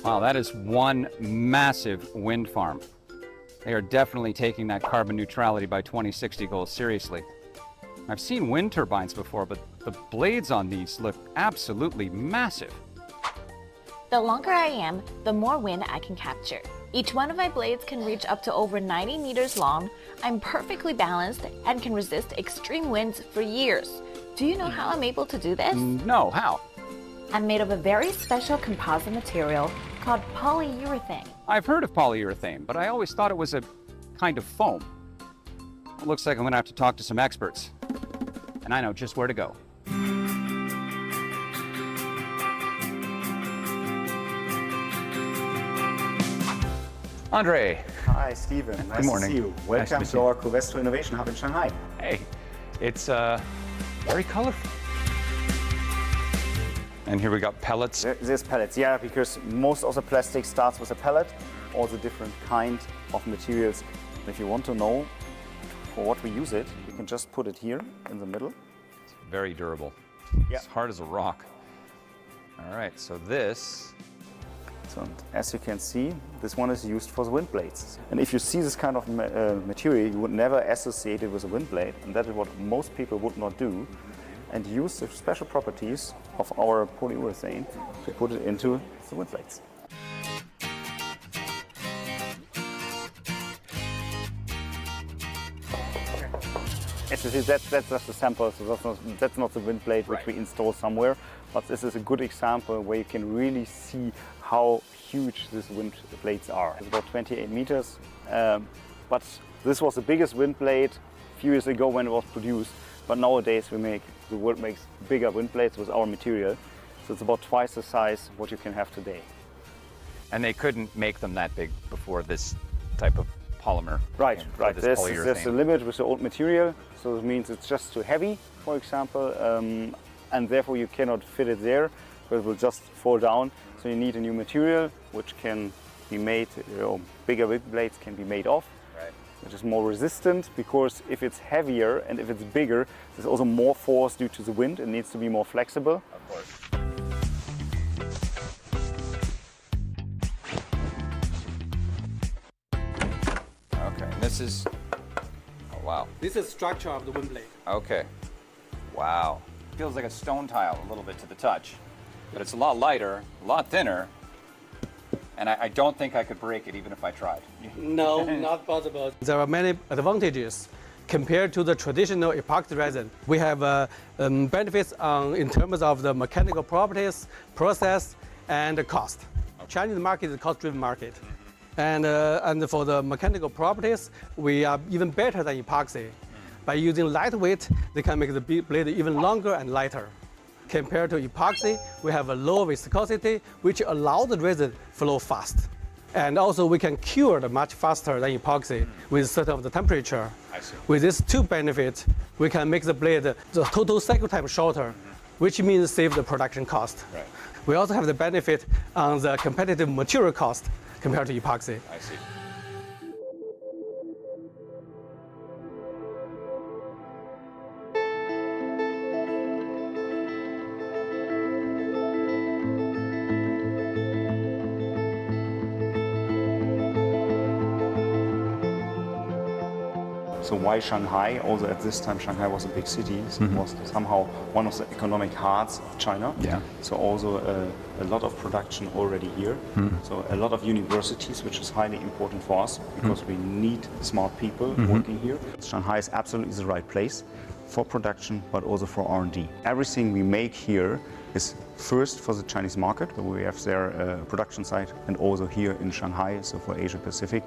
Wow, that is one massive wind farm. They are definitely taking that carbon neutrality by 2060 goal seriously. I've seen wind turbines before, but the blades on these look absolutely massive. The longer I am, the more wind I can capture. Each one of my blades can reach up to over 90 meters long. I'm perfectly balanced and can resist extreme winds for years. Do you know how I'm able to do this? No, how? I'm made of a very special composite material called polyurethane. I've heard of polyurethane, but I always thought it was a kind of foam. It looks like I'm gonna have to talk to some experts. And I know just where to go. André. Hi, Stephen. Nice Good morning. to see you. Welcome Nice to our Covestro Innovation Hub in Shanghai. Hey, it's very colorful. And here we got pellets. There's pellets, yeah, because most of the plastic starts with a pellet, all the different kind of materials. If you want to know for what we use it, you can just put it here in the middle. It's very durable. Yeah. It's hard as a rock. All right, so this. So, as you can see, this one is used for the wind blades. And if you see this kind of material, you would never associate it with a wind blade, and that is what most people would not do, and use the special properties of our polyurethane to put it into the wind blades. As you see, that's just a sample, so that's not the wind blade which we install somewhere, but this is a good example where you can really see how huge these wind blades are. It's about 28 meters, but this was the biggest wind blade a few years ago when it was produced, but nowadays the world makes bigger wind blades with our material, so it's about twice the size what you can have today. And they couldn't make them that big before this type of polymer. Right. There's polyurethane. a limit with the old material, so it means it's just too heavy, for example, and therefore you cannot fit it there, because it will just fall down. So you need a new material which can be made, bigger wind blades can be made of, which is more resistant, because if it's heavier and if it's bigger, there's also more force due to the wind. It needs to be more flexible. Of course. Okay, this is, oh wow. This is structure of the wind blade. Okay, wow. Feels like a stone tile a little bit to the touch, but it's a lot lighter, a lot thinner, and I don't think I could break it even if I tried. No, not possible. There are many advantages compared to the traditional epoxy resin. We have benefits in terms of the mechanical properties, process, and the cost. Chinese market is a cost-driven market. And for the mechanical properties, we are even better than epoxy. By using lightweight, they can make the blade even longer and lighter. Compared to epoxy, we have a low viscosity, which allows the resin flow fast. And also we can cure it much faster than epoxy with certain of the temperature. I see. With these two benefits, we can make the blade, the total cycle time shorter, which means save the production cost. Right. We also have the benefit on the competitive material cost compared to epoxy. I see. So why Shanghai? Also at this time Shanghai was a big city, so it was somehow one of the economic hearts of China. Yeah. So also a lot of production already here. So a lot of universities, which is highly important for us because we need smart people working here. Shanghai is absolutely the right place for production, but also for R&D. Everything we make here is first for the Chinese market, where we have their production site, and also here in Shanghai, so for Asia Pacific.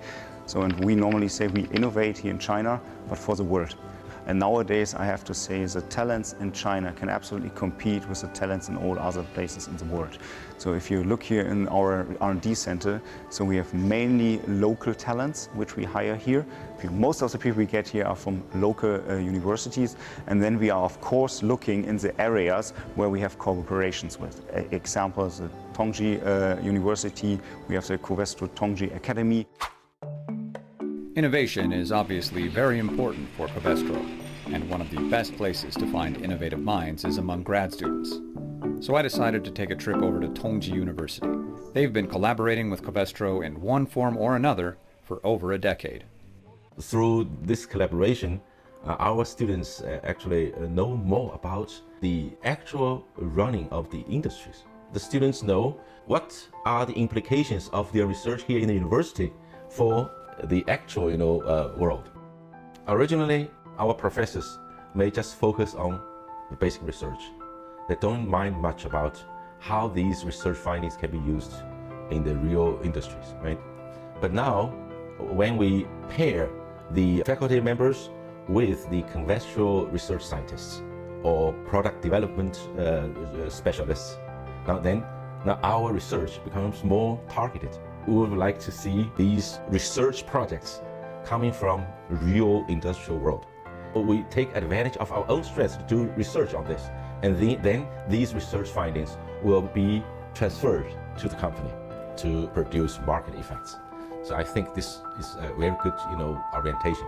So, and we normally say we innovate here in China, but for the world. And nowadays, I have to say, the talents in China can absolutely compete with the talents in all other places in the world. So if you look here in our R&D center, so we have mainly local talents, which we hire here. Most of the people we get here are from local universities. And then we are, of course, looking in the areas where we have cooperations with. Examples, the Tongji University, we have the Covestro Tongji Academy. Innovation is obviously very important for Covestro, and one of the best places to find innovative minds is among grad students. So I decided to take a trip over to Tongji University. They've been collaborating with Covestro in one form or another for over a decade. Through this collaboration, our students actually know more about the actual running of the industries. The students know what are the implications of their research here in the university for the actual world. Originally, our professors may just focus on the basic research. They don't mind much about how these research findings can be used in the real industries, right? But now, when we pair the faculty members with the conventional research scientists or product development specialists, now our research becomes more targeted. We would like to see these research projects coming from real industrial world. We take advantage of our own strengths to do research on this, and then these research findings will be transferred to the company to produce market effects. So I think this is a very good, orientation.